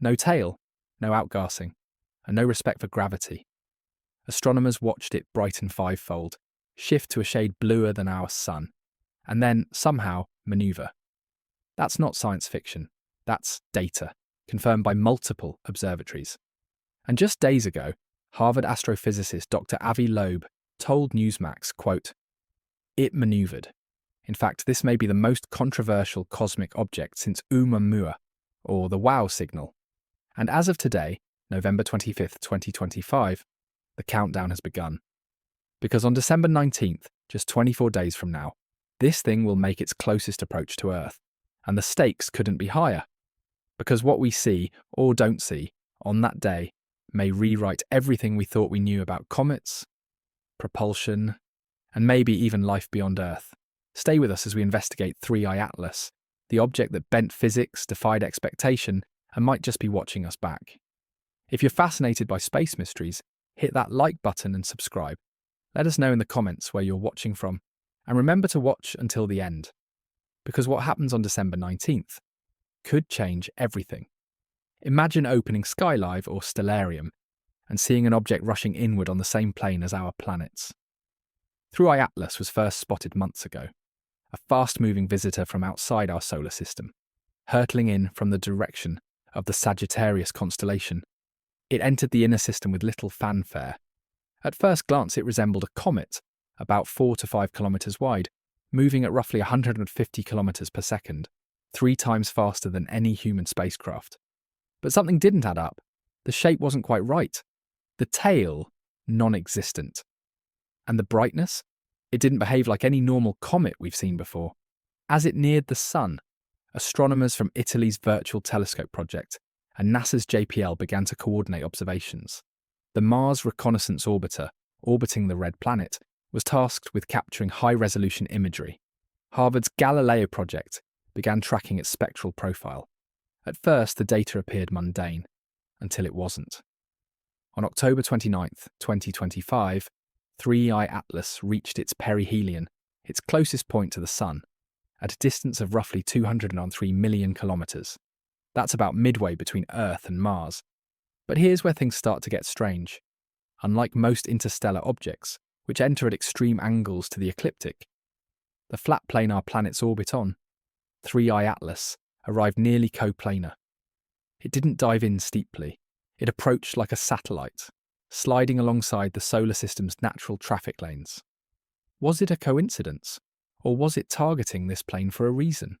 No tail, no outgassing, and no respect for gravity. Astronomers watched it brighten fivefold, shift to a shade bluer than our sun, and then, somehow, maneuver. That's not science fiction. That's data, confirmed by multiple observatories. And just days ago, Harvard astrophysicist Dr. Avi Loeb told Newsmax, quote, "It maneuvered. In fact, this may be the most controversial cosmic object since Oumuamua, or the WOW signal. And as of today, November 25th, 2025, the countdown has begun. Because on December 19th, just 24 days from now, this thing will make its closest approach to Earth. And the stakes couldn't be higher. Because what we see, or don't see, on that day may rewrite everything we thought we knew about comets, propulsion, and maybe even life beyond Earth. Stay with us as we investigate 3I Atlas, the object that bent physics, defied expectation, and might just be watching us back. If you're fascinated by space mysteries, hit that like button and subscribe. Let us know in the comments where you're watching from, and remember to watch until the end. Because what happens on December 19th could change everything. Imagine opening Skylive or Stellarium and seeing an object rushing inward on the same plane as our planets. 3I Atlas was first spotted months ago, a fast-moving visitor from outside our solar system, hurtling in from the direction of the Sagittarius constellation. It entered the inner system with little fanfare. At first glance, it resembled a comet, about 4 to 5 kilometers wide, moving at roughly 150 kilometers per second, 3 times faster than any human spacecraft. But something didn't add up. The shape wasn't quite right. The tail, non-existent. And the brightness? It didn't behave like any normal comet we've seen before. As it neared the sun, astronomers from Italy's Virtual Telescope project and NASA's JPL began to coordinate observations. The Mars Reconnaissance Orbiter, orbiting the red planet, was tasked with capturing high-resolution imagery. Harvard's Galileo project began tracking its spectral profile. At first, the data appeared mundane, until it wasn't. On October 29th, 2025, 3I Atlas reached its perihelion, its closest point to the Sun, at a distance of roughly 203 million kilometers. That's about midway between Earth and Mars. But here's where things start to get strange. Unlike most interstellar objects, which enter at extreme angles to the ecliptic, the flat plane our planets orbit on, 3I Atlas, arrived nearly coplanar. It didn't dive in steeply. It approached like a satellite, sliding alongside the solar system's natural traffic lanes. Was it a coincidence, or was it targeting this plane for a reason?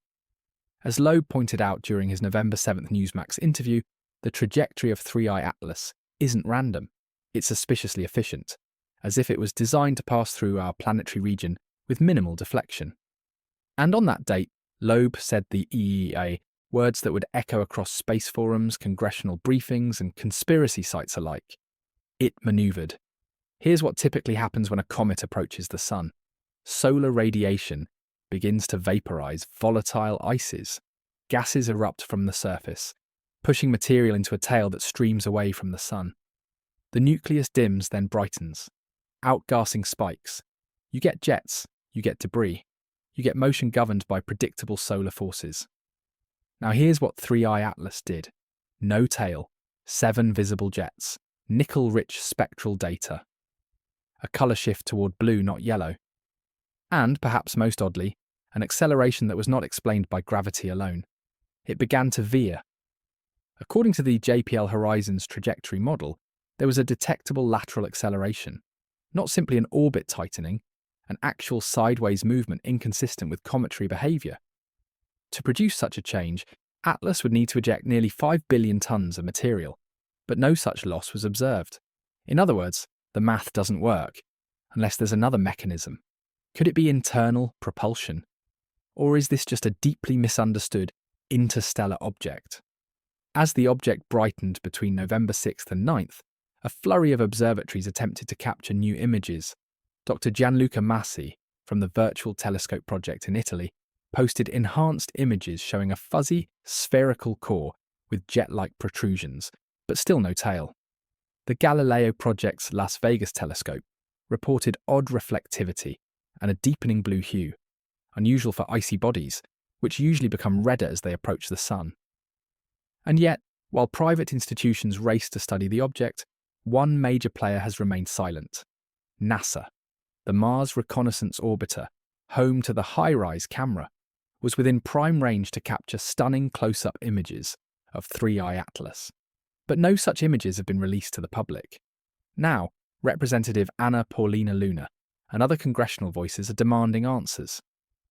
As Loeb pointed out during his November 7th Newsmax interview, the trajectory of 3I Atlas isn't random. It's suspiciously efficient, as if it was designed to pass through our planetary region with minimal deflection. And on that date, Loeb said the EEA, words that would echo across space forums, congressional briefings, and conspiracy sites alike. It maneuvered. Here's what typically happens when a comet approaches the sun. Solar radiation begins to vaporize volatile ices. Gases erupt from the surface, pushing material into a tail that streams away from the sun. The nucleus dims, then brightens. Outgassing spikes. You get jets, you get debris. You get motion governed by predictable solar forces. Now here's what 3I Atlas did. No tail, 7 visible jets, nickel-rich spectral data. A colour shift toward blue, not yellow. And, perhaps most oddly, an acceleration that was not explained by gravity alone. It began to veer. According to the JPL Horizon's trajectory model, there was a detectable lateral acceleration, not simply an orbit tightening, an actual sideways movement inconsistent with cometary behaviour. To produce such a change, Atlas would need to eject nearly 5 billion tonnes of material, but no such loss was observed. In other words, the math doesn't work, unless there's another mechanism. Could it be internal propulsion? Or is this just a deeply misunderstood interstellar object? As the object brightened between November 6th and 9th, a flurry of observatories attempted to capture new images. Dr. Gianluca Massi, from the Virtual Telescope project in Italy, posted enhanced images showing a fuzzy, spherical core with jet-like protrusions, but still no tail. The Galileo project's Las Vegas telescope reported odd reflectivity and a deepening blue hue, unusual for icy bodies, which usually become redder as they approach the sun. And yet, While private institutions race to study the object, one major player has remained silent: NASA. The Mars Reconnaissance Orbiter, home to the HiRISE camera, was within prime range to capture stunning close-up images of 3I Atlas. But no such images have been released to the public. Now, Representative Anna Paulina Luna and other congressional voices are demanding answers.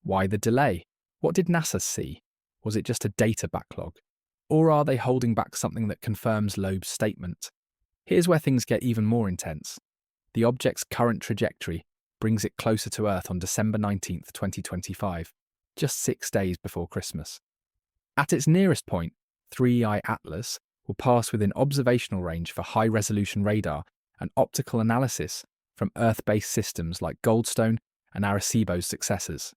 Why the delay? What did NASA see? Was it just a data backlog? Or are they holding back something that confirms Loeb's statement? Here's where things get even more intense. The object's current trajectory brings it closer to Earth on December 19, 2025, just 6 days before Christmas. At its nearest point, 3I Atlas will pass within observational range for high-resolution radar and optical analysis from Earth-based systems like Goldstone and Arecibo's successors.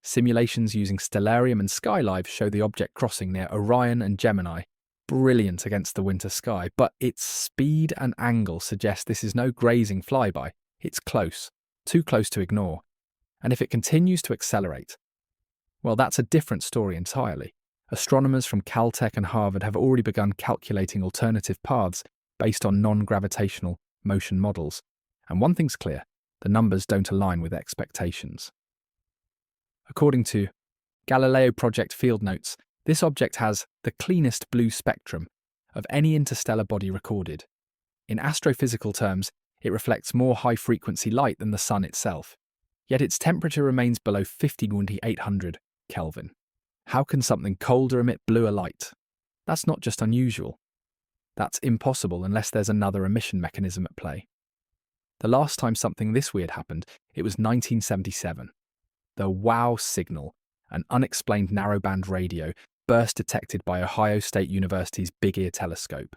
Simulations using Stellarium and Skylive show the object crossing near Orion and Gemini, brilliant against the winter sky, but its speed and angle suggest this is no grazing flyby. It's close, too close to ignore. And if it continues to accelerate, well, that's a different story entirely. Astronomers from Caltech and Harvard have already begun calculating alternative paths based on non-gravitational motion models. And one thing's clear, the numbers don't align with expectations. According to Galileo Project field notes, this object has the cleanest blue spectrum of any interstellar body recorded. In astrophysical terms, it reflects more high-frequency light than the Sun itself, yet its temperature remains below 50,800 Kelvin. How can something colder emit bluer light? That's not just unusual. That's impossible unless there's another emission mechanism at play. The last time something this weird happened, it was 1977. The WOW signal, an unexplained narrowband radio burst detected by Ohio State University's Big Ear telescope,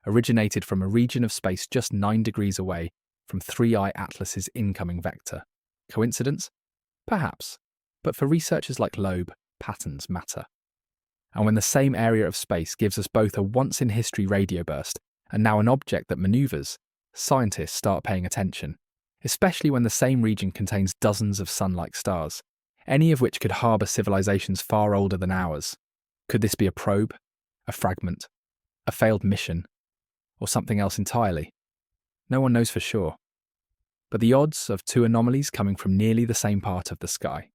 originated from a region of space just 9 degrees away from 3I Atlas's incoming vector. Coincidence? Perhaps. But for researchers like Loeb, patterns matter. And when the same area of space gives us both a once-in-history radio burst and now an object that maneuvers, scientists start paying attention, especially when the same region contains dozens of sun-like stars, any of which could harbour civilizations far older than ours. Could this be a probe, a fragment, a failed mission, or something else entirely? No one knows for sure. But the odds of two anomalies coming from nearly the same part of the sky.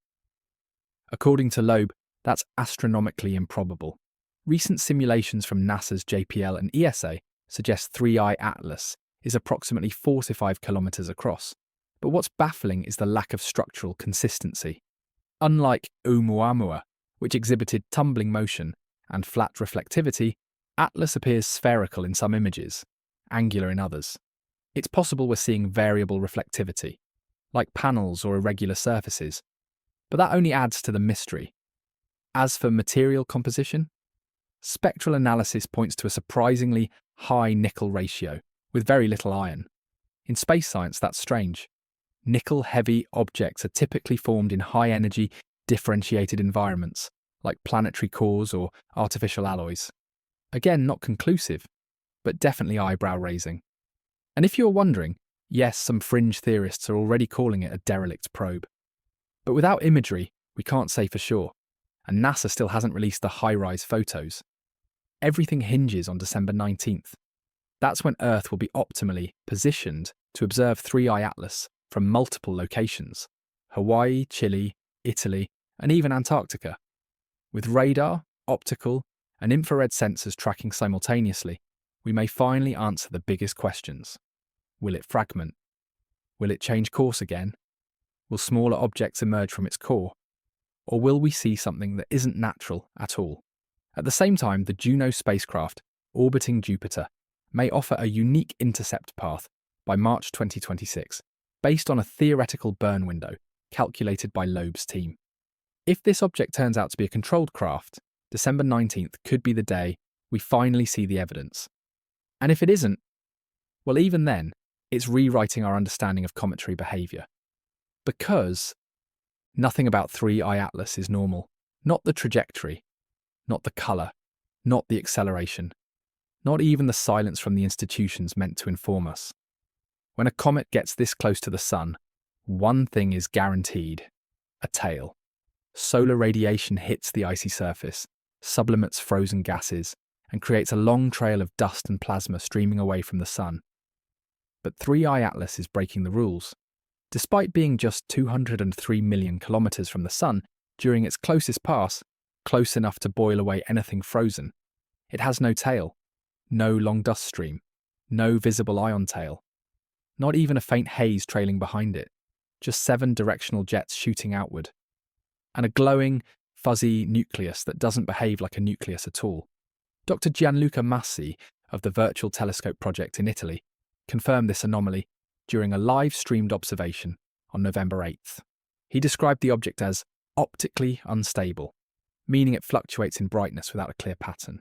According to Loeb, that's astronomically improbable. Recent simulations from NASA's JPL and ESA suggest 3I Atlas is approximately 4 to 5 kilometers across. But what's baffling is the lack of structural consistency. Unlike Oumuamua, which exhibited tumbling motion and flat reflectivity, Atlas appears spherical in some images, angular in others. It's possible we're seeing variable reflectivity, like panels or irregular surfaces, but that only adds to the mystery. As for material composition, spectral analysis points to a surprisingly high nickel ratio, with very little iron. In space science, that's strange. Nickel-heavy objects are typically formed in high-energy, differentiated environments, like planetary cores or artificial alloys. Again, not conclusive, but definitely eyebrow-raising. And if you're wondering, yes, some fringe theorists are already calling it a derelict probe. But without imagery, we can't say for sure, and NASA still hasn't released the HiRISE photos. Everything hinges on December 19th. That's when Earth will be optimally positioned to observe 3I Atlas from multiple locations: Hawaii, Chile, Italy, and even Antarctica. With radar, optical, and infrared sensors tracking simultaneously, we may finally answer the biggest questions. Will it fragment? Will it change course again? Will smaller objects emerge from its core? Or will we see something that isn't natural at all? At the same time, the Juno spacecraft, orbiting Jupiter, may offer a unique intercept path by March 2026, based on a theoretical burn window calculated by Loeb's team. If this object turns out to be a controlled craft, December 19th could be the day we finally see the evidence. And if it isn't, well, even then, it's rewriting our understanding of cometary behaviour. Because nothing about 3I Atlas is normal. Not the trajectory, not the colour, not the acceleration, not even the silence from the institutions meant to inform us. When a comet gets this close to the Sun, one thing is guaranteed: a tail. Solar radiation hits the icy surface, sublimates frozen gases, and creates a long trail of dust and plasma streaming away from the Sun. But 3I Atlas is breaking the rules. Despite being just 203 million kilometers from the Sun, during its closest pass, close enough to boil away anything frozen, it has no tail, no long dust stream, no visible ion tail, not even a faint haze trailing behind it, just 7 directional jets shooting outward, and a glowing, fuzzy nucleus that doesn't behave like a nucleus at all. Dr. Gianluca Massi of the Virtual Telescope Project in Italy confirmed this anomaly during a live-streamed observation on November 8th. He described the object as optically unstable, meaning it fluctuates in brightness without a clear pattern.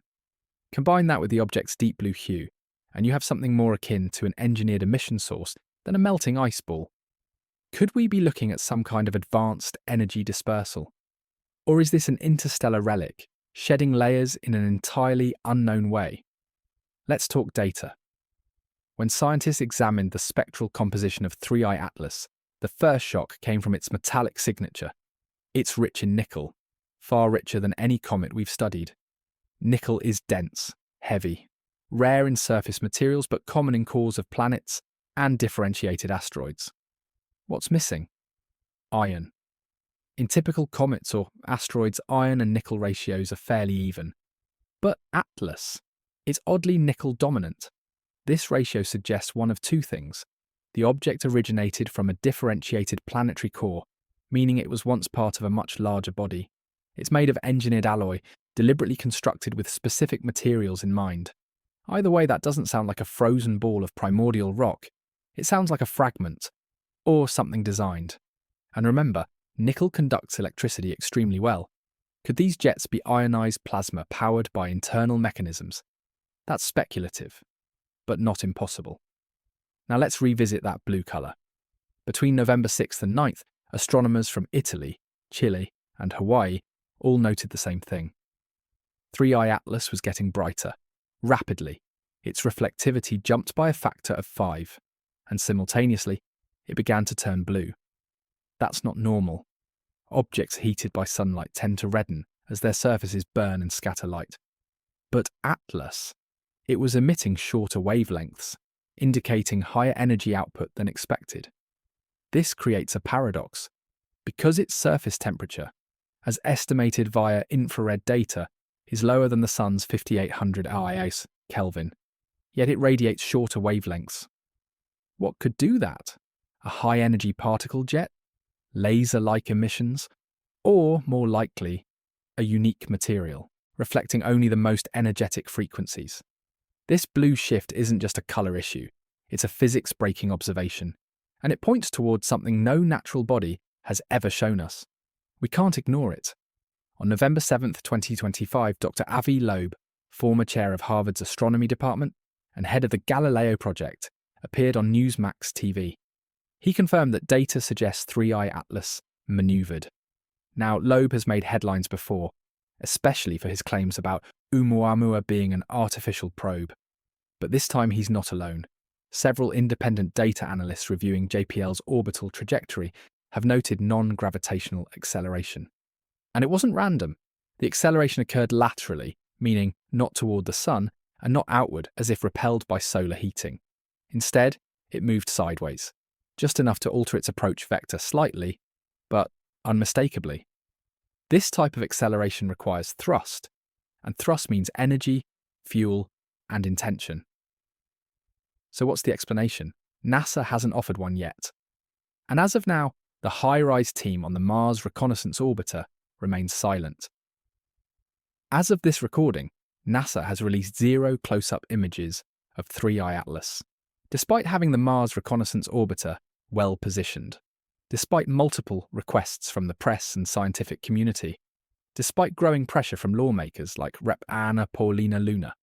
Combine that with the object's deep blue hue, and you have something more akin to an engineered emission source than a melting ice ball. Could we be looking at some kind of advanced energy dispersal? Or is this an interstellar relic, shedding layers in an entirely unknown way? Let's talk data. When scientists examined the spectral composition of 3I Atlas, the first shock came from its metallic signature. It's rich in nickel, far richer than any comet we've studied. Nickel is dense, heavy, rare in surface materials but common in cores of planets and differentiated asteroids. What's missing? Iron. In typical comets or asteroids, iron and nickel ratios are fairly even. But Atlas, it's oddly nickel dominant. This ratio suggests one of two things. The object originated from a differentiated planetary core, meaning it was once part of a much larger body. It's made of engineered alloy, deliberately constructed with specific materials in mind. Either way, that doesn't sound like a frozen ball of primordial rock. It sounds like a fragment, or something designed. And remember, nickel conducts electricity extremely well. Could these jets be ionized plasma powered by internal mechanisms? That's speculative, but not impossible. Now let's revisit that blue colour. Between November 6th and 9th, astronomers from Italy, Chile, and Hawaii all noted the same thing. 3I Atlas was getting brighter, rapidly. Its reflectivity jumped by a factor of 5, and simultaneously, it began to turn blue. That's not normal. Objects heated by sunlight tend to redden as their surfaces burn and scatter light. But Atlas, it was emitting shorter wavelengths, indicating higher energy output than expected. This creates a paradox. Because its surface temperature, as estimated via infrared data, is lower than the Sun's 5800 IAS Kelvin, yet it radiates shorter wavelengths. What could do that? A high-energy particle jet? Laser-like emissions? Or, more likely, a unique material, reflecting only the most energetic frequencies? This blue shift isn't just a colour issue, it's a physics-breaking observation, and it points towards something no natural body has ever shown us. We can't ignore it. On November 7th, 2025, Dr. Avi Loeb, former chair of Harvard's astronomy department and head of the Galileo project, appeared on Newsmax TV. He confirmed that data suggests 3I Atlas manoeuvred. Now, Loeb has made headlines before, especially for his claims about Oumuamua being an artificial probe. But this time he's not alone. Several independent data analysts reviewing JPL's orbital trajectory have noted non-gravitational acceleration. And it wasn't random. The acceleration occurred laterally, meaning not toward the Sun, and not outward as if repelled by solar heating. Instead, it moved sideways, just enough to alter its approach vector slightly, but unmistakably. This type of acceleration requires thrust, and thrust means energy, fuel, and intention. So what's the explanation? NASA hasn't offered one yet. And as of now, the HiRISE team on the Mars Reconnaissance Orbiter remains silent. As of this recording, NASA has released 0 close-up images of 3I Atlas, despite having the Mars Reconnaissance Orbiter well positioned, despite multiple requests from the press and scientific community, despite growing pressure from lawmakers like Rep. Anna Paulina Luna.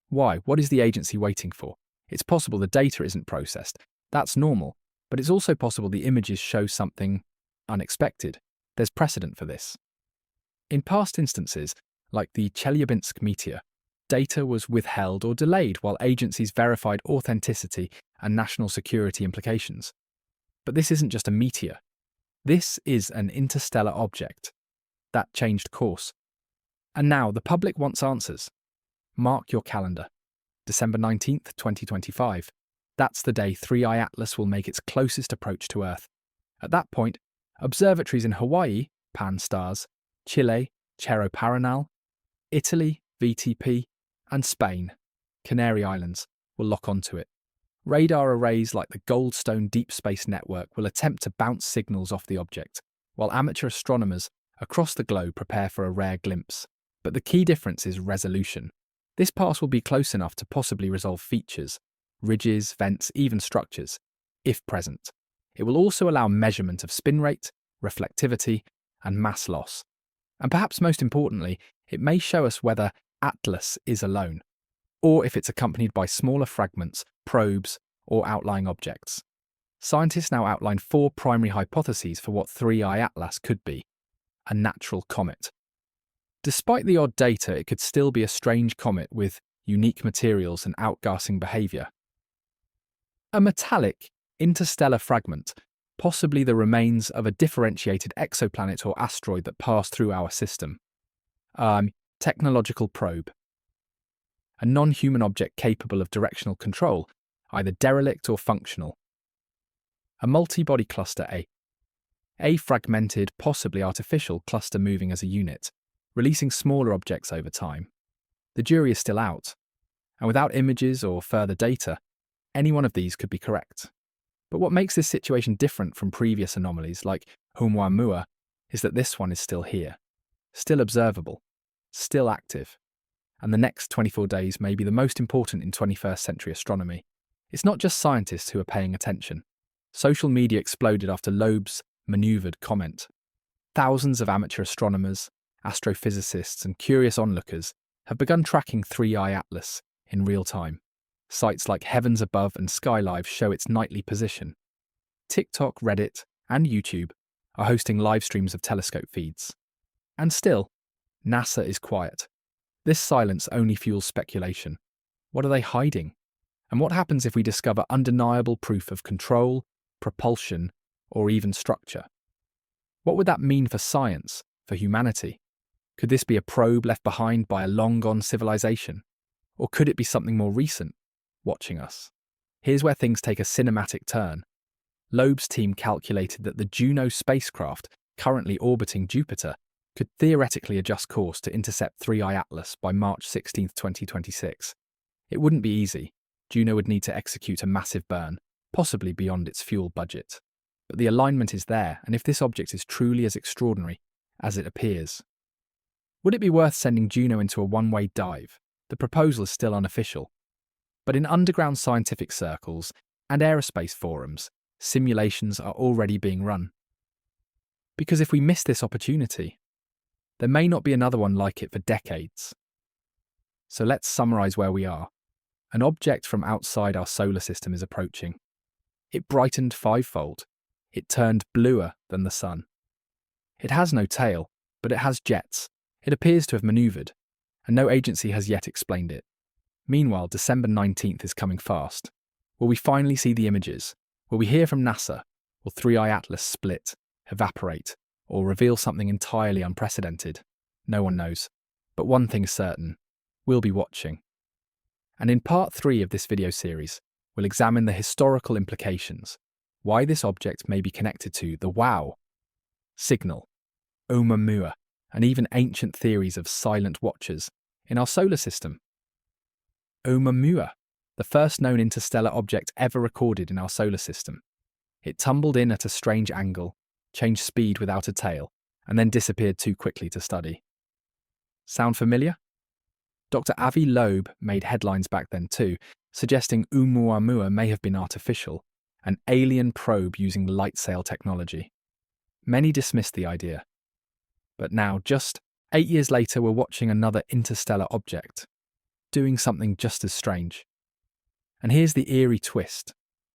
Why? What is the agency waiting for? It's possible the data isn't processed. That's normal. But it's also possible the images show something unexpected. There's precedent for this. In past instances, like the Chelyabinsk meteor, data was withheld or delayed while agencies verified authenticity and national security implications. But this isn't just a meteor. This is an interstellar object that changed course. And now the public wants answers. Mark your calendar. December 19th, 2025. That's the day 3i Atlas will make its closest approach to Earth. At that point, observatories in Hawaii, Pan-STARRS, Chile, Cerro Paranal, Italy, VTP, and Spain, Canary Islands, will lock onto it. Radar arrays like the Goldstone Deep Space Network will attempt to bounce signals off the object, while amateur astronomers across the globe prepare for a rare glimpse. But the key difference is resolution. This pass will be close enough to possibly resolve features, ridges, vents, even structures, if present. It will also allow measurement of spin rate, reflectivity, and mass loss. And perhaps most importantly, it may show us whether Atlas is alone, or if it's accompanied by smaller fragments, probes, or outlying objects. Scientists now outline 4 primary hypotheses for what 3i Atlas could be: a natural comet. Despite the odd data, it could still be a strange comet with unique materials and outgassing behaviour. A metallic, interstellar fragment, possibly the remains of a differentiated exoplanet or asteroid that passed through our system. Technological probe. A non-human object capable of directional control, either derelict or functional. A multi-body cluster A fragmented, possibly artificial cluster moving as a unit, releasing smaller objects over time. The jury is still out, and without images or further data, any one of these could be correct. But what makes this situation different from previous anomalies like Oumuamua is that this one is still here, still observable, still active. And the next 24 days may be the most important in 21st century astronomy. It's not just scientists who are paying attention. Social media exploded after Loeb's maneuvered comment. Thousands of amateur astronomers, astrophysicists, and curious onlookers have begun tracking 3i Atlas in real time. Sites like Heavens Above and SkyLive show its nightly position. TikTok, Reddit, and YouTube are hosting live streams of telescope feeds. And still, NASA is quiet. This silence only fuels speculation. What are they hiding? And what happens if we discover undeniable proof of control, propulsion, or even structure? What would that mean for science, for humanity? Could this be a probe left behind by a long-gone civilization? Or could it be something more recent, watching us? Here's where things take a cinematic turn. Loeb's team calculated that the Juno spacecraft, currently orbiting Jupiter, could theoretically adjust course to intercept 3i Atlas by March 16, 2026. It wouldn't be easy. Juno would need to execute a massive burn, possibly beyond its fuel budget. But the alignment is there, and if this object is truly as extraordinary as it appears, would it be worth sending Juno into a one-way dive? The proposal is still unofficial. But in underground scientific circles and aerospace forums, simulations are already being run. Because if we miss this opportunity, there may not be another one like it for decades. So let's summarize where we are. An object from outside our solar system is approaching. It brightened fivefold. It turned bluer than the sun. It has no tail, but it has jets. It appears to have maneuvered, and no agency has yet explained it. Meanwhile, December 19th is coming fast. Will we finally see the images? Will we hear from NASA? Will 3i Atlas split, evaporate, or reveal something entirely unprecedented? No one knows. But one thing is certain. We'll be watching. And in part 3 of this video series, we'll examine the historical implications, why this object may be connected to the WOW signal, Oumuamua, and even ancient theories of silent watchers in our solar system. Oumuamua, the first known interstellar object ever recorded in our solar system. It tumbled in at a strange angle, changed speed without a tail, and then disappeared too quickly to study. Sound familiar? Dr. Avi Loeb made headlines back then too, suggesting Oumuamua may have been artificial, an alien probe using light sail technology. Many dismissed the idea. But now, just 8 years later, we're watching another interstellar object, doing something just as strange. And here's the eerie twist.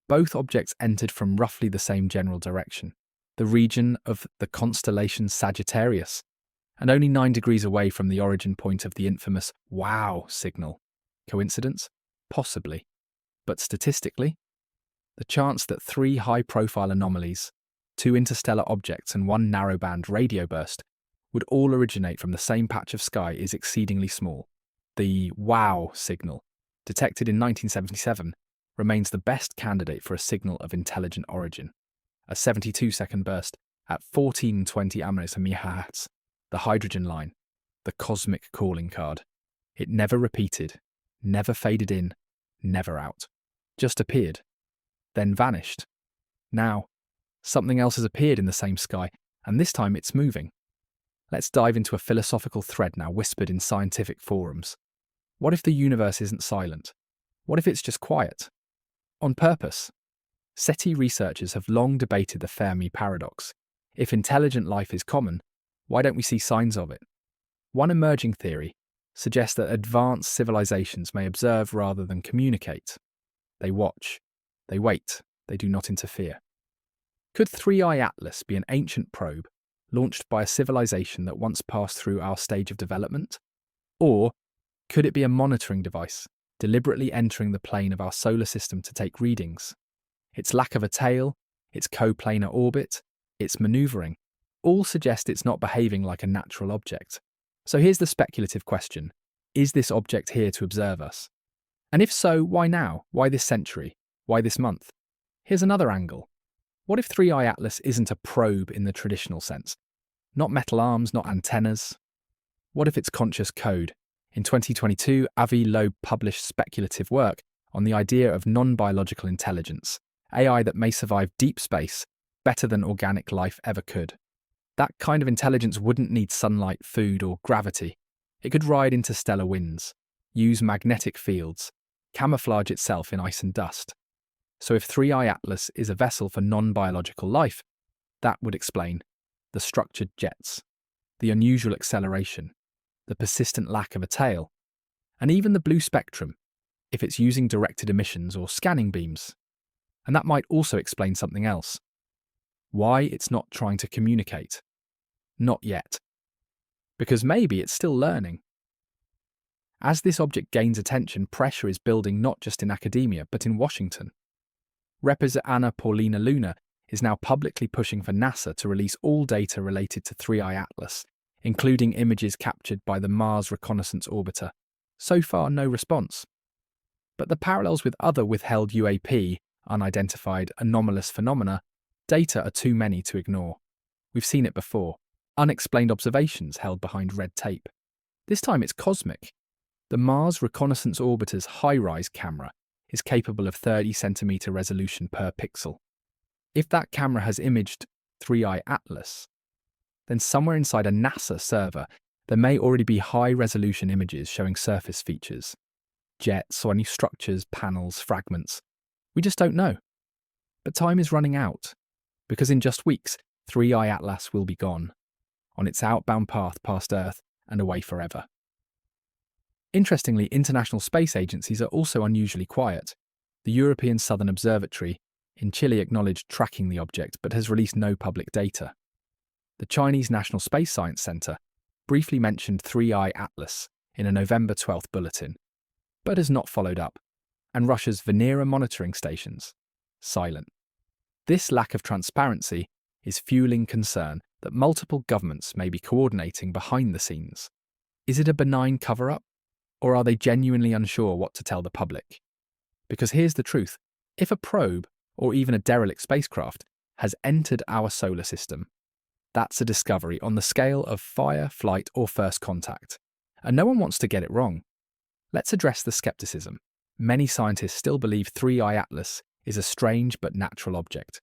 Both objects entered from roughly the same general direction, the region of the constellation Sagittarius, and only 9 degrees away from the origin point of the infamous WOW signal. Coincidence? Possibly. But statistically, the chance that 3 high-profile anomalies, 2 interstellar objects and 1 narrowband radio burst would all originate from the same patch of sky is exceedingly small. The WOW signal, detected in 1977, remains the best candidate for a signal of intelligent origin. A 72-second burst at 1420 MHz, the hydrogen line, the cosmic calling card. It never repeated, never faded in, never out. Just appeared, then vanished. Now, something else has appeared in the same sky, and this time it's moving. Let's dive into a philosophical thread now whispered in scientific forums. What if the universe isn't silent? What if it's just quiet? On purpose? SETI researchers have long debated the Fermi paradox. If intelligent life is common, why don't we see signs of it? One emerging theory suggests that advanced civilizations may observe rather than communicate. They watch, they wait, they do not interfere. Could 3i Atlas be an ancient probe launched by a civilization that once passed through our stage of development? Or could it be a monitoring device deliberately entering the plane of our solar system to take readings? Its lack of a tail, its coplanar orbit, its manoeuvring, all suggest it's not behaving like a natural object. So here's the speculative question. Is this object here to observe us? And if so, why now? Why this century? Why this month? Here's another angle. What if 3i Atlas isn't a probe in the traditional sense? Not metal arms, not antennas. What if it's conscious code? In 2022, Avi Loeb published speculative work on the idea of non-biological intelligence, AI that may survive deep space better than organic life ever could. That kind of intelligence wouldn't need sunlight, food, or gravity. It could ride interstellar winds, use magnetic fields, camouflage itself in ice and dust. So if 3i Atlas is a vessel for non-biological life, that would explain the structured jets, the unusual acceleration, the persistent lack of a tail, and even the blue spectrum, if it's using directed emissions or scanning beams. And that might also explain something else. Why it's not trying to communicate. Not yet. Because maybe it's still learning. As this object gains attention, pressure is building not just in academia, but in Washington. Representative Anna Paulina Luna is now publicly pushing for NASA to release all data related to 3i Atlas, including images captured by the Mars Reconnaissance Orbiter. So far, no response. But the parallels with other withheld UAP, unidentified anomalous phenomena, data are too many to ignore. We've seen it before. Unexplained observations held behind red tape. This time it's cosmic. The Mars Reconnaissance Orbiter's HiRISE camera is capable of 30cm resolution per pixel. If that camera has imaged 3i Atlas, then somewhere inside a NASA server, there may already be high-resolution images showing surface features. Jets or any structures, panels, fragments. We just don't know. But time is running out, because in just weeks, 3i Atlas will be gone, on its outbound path past Earth and away forever. Interestingly, international space agencies are also unusually quiet. The European Southern Observatory in Chile acknowledged tracking the object but has released no public data. The Chinese National Space Science Center briefly mentioned 3i Atlas in a November 12th bulletin, but has not followed up. And Russia's Venera monitoring stations, silent. This lack of transparency is fueling concern that multiple governments may be coordinating behind the scenes. Is it a benign cover-up? Or are they genuinely unsure what to tell the public? Because here's the truth. If a probe, or even a derelict spacecraft, has entered our solar system, that's a discovery on the scale of fire, flight, or first contact. And no one wants to get it wrong. Let's address the skepticism. Many scientists still believe 3i Atlas is a strange but natural object.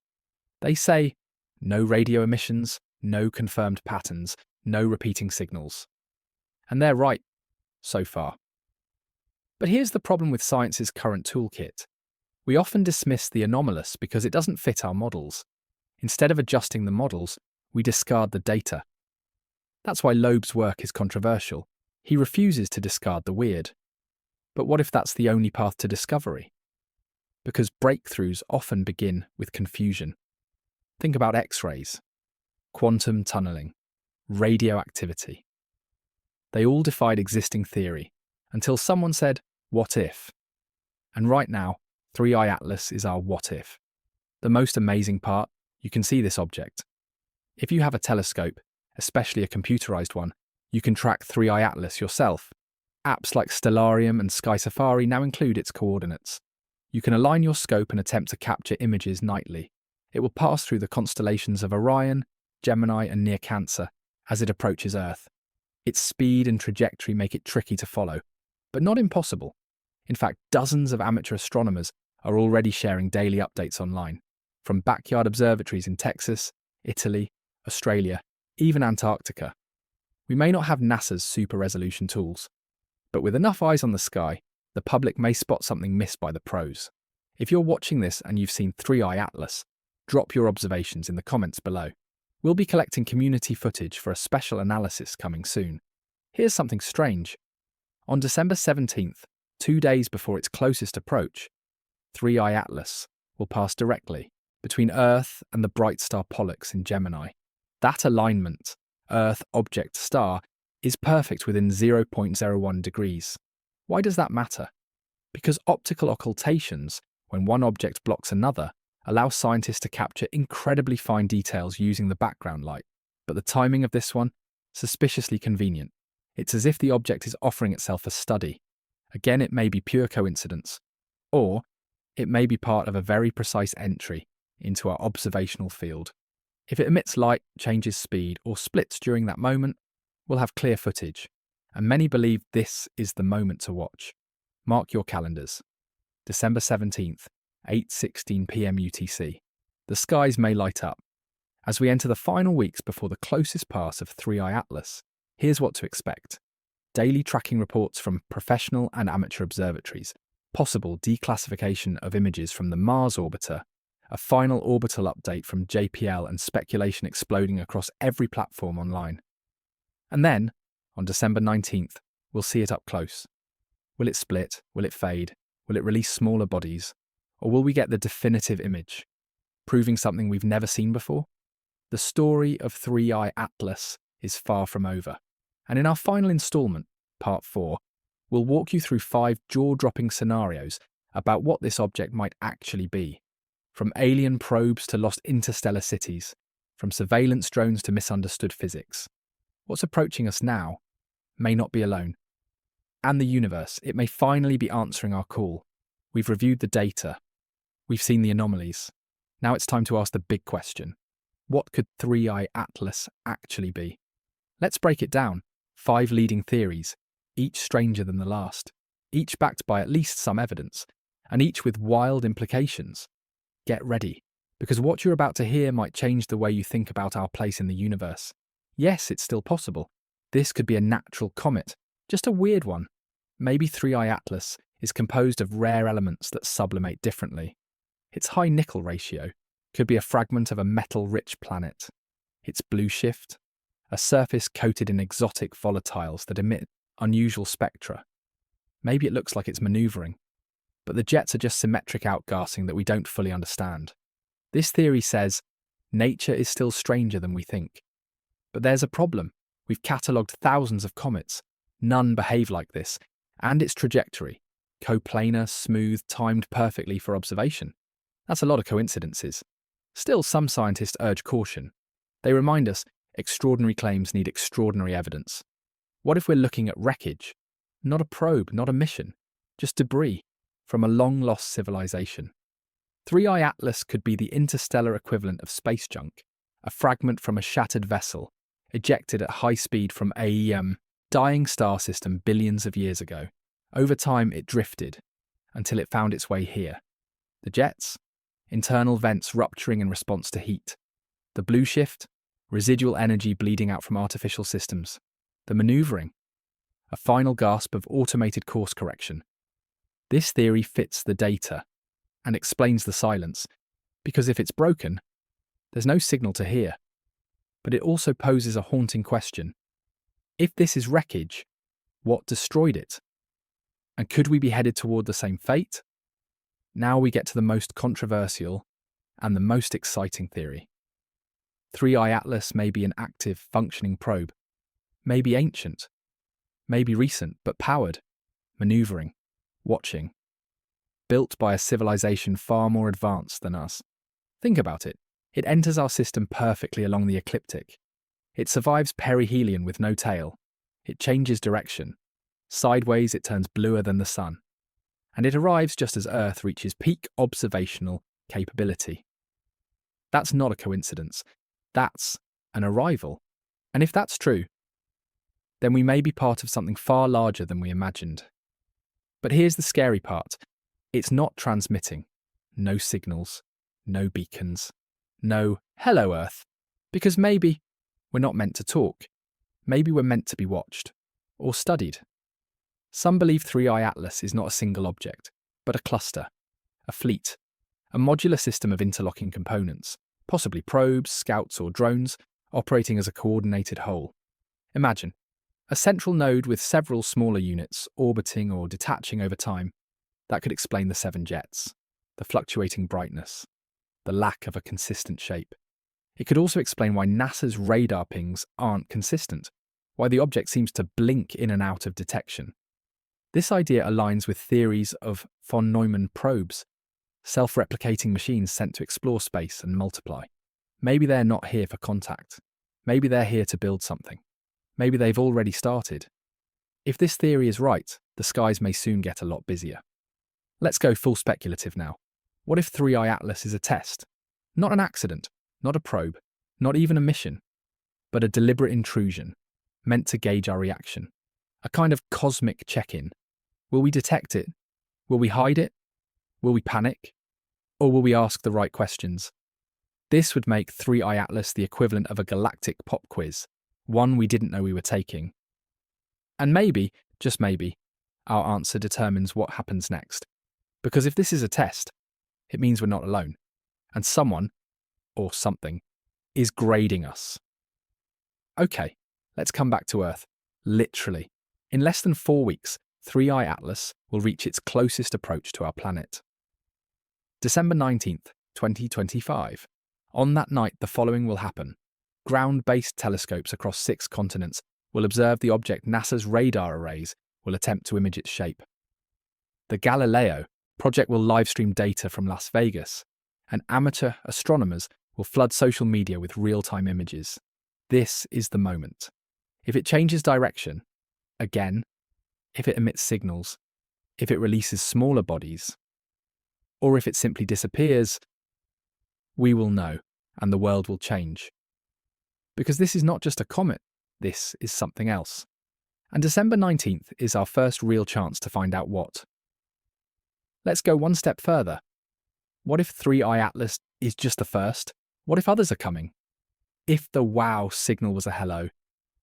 They say, no radio emissions, no confirmed patterns, no repeating signals. And they're right, so far. But here's the problem with science's current toolkit. We often dismiss the anomalous because it doesn't fit our models. Instead of adjusting the models, we discard the data. That's why Loeb's work is controversial. He refuses to discard the weird. But what if that's the only path to discovery? Because breakthroughs often begin with confusion. Think about X-rays, quantum tunneling, radioactivity. They all defied existing theory until someone said, what if? And right now, 3i Atlas is our what if. The most amazing part, you can see this object. If you have a telescope, especially a computerized one, you can track 3i Atlas yourself. Apps like Stellarium and Sky Safari now include its coordinates. You can align your scope and attempt to capture images nightly. It will pass through the constellations of Orion, Gemini, and Near Cancer as it approaches Earth. Its speed and trajectory make it tricky to follow, but not impossible. In fact, dozens of amateur astronomers are already sharing daily updates online, from backyard observatories in Texas, Italy, Australia, even Antarctica. We may not have NASA's super-resolution tools, but with enough eyes on the sky, the public may spot something missed by the pros. If you're watching this and you've seen 3i Atlas, drop your observations in the comments below. We'll be collecting community footage for a special analysis coming soon. Here's something strange. On December 17th, 2 days before its closest approach, 3i Atlas will pass directly between Earth and the bright star Pollux in Gemini. That alignment, Earth object star, is perfect within 0.01 degrees. Why does that matter? Because optical occultations, when one object blocks another, allow scientists to capture incredibly fine details using the background light. But the timing of this one, suspiciously convenient. It's as if the object is offering itself a study. Again, it may be pure coincidence, or it may be part of a very precise entry into our observational field. If it emits light, changes speed, or splits during that moment, we'll have clear footage, and many believe this is the moment to watch. Mark your calendars. December 17th, 8:16 p.m. UTC. The skies may light up. As we enter the final weeks before the closest pass of 3i Atlas, here's what to expect. Daily tracking reports from professional and amateur observatories, possible declassification of images from the Mars orbiter, a final orbital update from JPL, and speculation exploding across every platform online. And then, on December 19th, we'll see it up close. Will it split? Will it fade? Will it release smaller bodies? Or will we get the definitive image, proving something we've never seen before? The story of 3i Atlas is far from over. And in our final installment, Part 4, we'll walk you through 5 jaw-dropping scenarios about what this object might actually be. From alien probes to lost interstellar cities, from surveillance drones to misunderstood physics. What's approaching us now may not be alone. And the universe, it may finally be answering our call. We've reviewed the data. We've seen the anomalies. Now it's time to ask the big question. What could 3i Atlas actually be? Let's break it down. 5 leading theories, each stranger than the last, each backed by at least some evidence, and each with wild implications. Get ready, because what you're about to hear might change the way you think about our place in the universe. Yes, it's still possible. This could be a natural comet, just a weird one. Maybe 3i Atlas is composed of rare elements that sublimate differently. Its high nickel ratio could be a fragment of a metal-rich planet. Its blue shift, a surface coated in exotic volatiles that emit unusual spectra. Maybe it looks like it's manoeuvring, but the jets are just symmetric outgassing that we don't fully understand. This theory says nature is still stranger than we think. But there's a problem. We've catalogued thousands of comets. None behave like this, and its trajectory, coplanar, smooth, timed perfectly for observation. That's a lot of coincidences. Still, some scientists urge caution. They remind us extraordinary claims need extraordinary evidence. What if we're looking at wreckage? Not a probe, not a mission, just debris from a long-lost civilization. 3i Atlas could be the interstellar equivalent of space junk, a fragment from a shattered vessel, ejected at high speed from a dying star system billions of years ago. Over time, it drifted until it found its way here. The jets? Internal vents rupturing in response to heat. The blue shift? Residual energy bleeding out from artificial systems. The manoeuvring? A final gasp of automated course correction. This theory fits the data and explains the silence, because if it's broken, there's no signal to hear. But it also poses a haunting question. If this is wreckage, what destroyed it? And could we be headed toward the same fate? Now we get to the most controversial and the most exciting theory. 3i Atlas may be an active, functioning probe, maybe ancient, maybe recent, but powered, manoeuvring, watching, built by a civilization far more advanced than us. Think about it. It enters our system perfectly along the ecliptic. It survives perihelion with no tail. It changes direction. Sideways, it turns bluer than the sun. And it arrives just as Earth reaches peak observational capability. That's not a coincidence. That's an arrival. And if that's true, then we may be part of something far larger than we imagined. But here's the scary part. It's not transmitting. No signals, no beacons, no "Hello Earth," because maybe we're not meant to talk. Maybe we're meant to be watched or studied. Some believe 3i Atlas is not a single object, but a cluster, a fleet, a modular system of interlocking components, possibly probes, scouts, or drones, operating as a coordinated whole. Imagine a central node with several smaller units orbiting or detaching over time. That could explain the 7 jets, the fluctuating brightness, the lack of a consistent shape. It could also explain why NASA's radar pings aren't consistent, why the object seems to blink in and out of detection. This idea aligns with theories of von Neumann probes, self-replicating machines sent to explore space and multiply. Maybe they're not here for contact. Maybe they're here to build something. Maybe they've already started. If this theory is right, the skies may soon get a lot busier. Let's go full speculative now. What if 3i Atlas is a test? Not an accident, not a probe, not even a mission, but a deliberate intrusion, meant to gauge our reaction. A kind of cosmic check-in. Will we detect it? Will we hide it? Will we panic? Or will we ask the right questions? This would make 3i Atlas the equivalent of a galactic pop quiz, one we didn't know we were taking. And maybe, just maybe, our answer determines what happens next. Because if this is a test, it means we're not alone. And someone, or something, is grading us. Okay, let's come back to Earth. Literally. In less than 4 weeks, 3i Atlas will reach its closest approach to our planet. December 19th, 2025. On that night, the following will happen. Ground-based telescopes across 6 continents will observe the object NASA's radar arrays will attempt to image its shape. The Galileo project will livestream data from Las Vegas, and amateur astronomers will flood social media with real-time images. This is the moment. If it changes direction, again, if it emits signals, if it releases smaller bodies, or if it simply disappears, we will know, and the world will change. Because this is not just a comet, this is something else. And December 19th is our first real chance to find out what. Let's go one step further. What if 3i Atlas is just the first? What if others are coming? If the wow signal was a hello,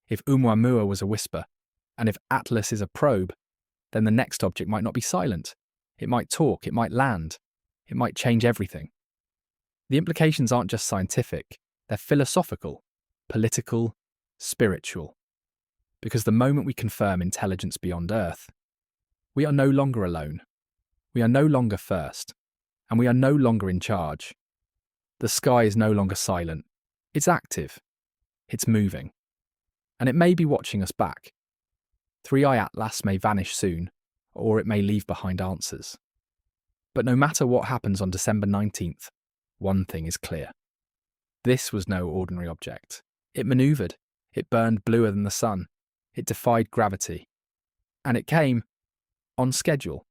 if Oumuamua was a whisper, and if Atlas is a probe, then the next object might not be silent. It might talk, it might land, it might change everything. The implications aren't just scientific, they're philosophical, political, spiritual. Because the moment we confirm intelligence beyond Earth, we are no longer alone. We are no longer first, and we are no longer in charge. The sky is no longer silent. It's active. It's moving. And it may be watching us back. 3i Atlas may vanish soon, or it may leave behind answers. But no matter what happens on December 19th, one thing is clear. This was no ordinary object. It manoeuvred. It burned bluer than the sun. It defied gravity. And it came on schedule.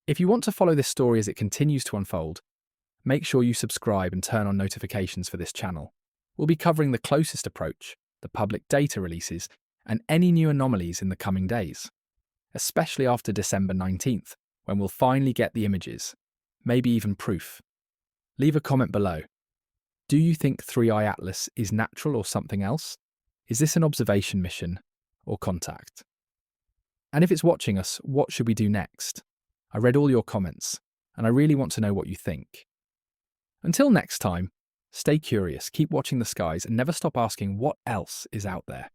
If you want to follow this story as it continues to unfold, make sure you subscribe and turn on notifications for this channel. We'll be covering the closest approach, the public data releases, and any new anomalies in the coming days, especially after December 19th, when we'll finally get the images, maybe even proof. Leave a comment below. Do you think 3i Atlas is natural or something else? Is this an observation mission or contact? And if it's watching us, what should we do next? I read all your comments, and I really want to know what you think. Until next time, stay curious, keep watching the skies, and never stop asking what else is out there.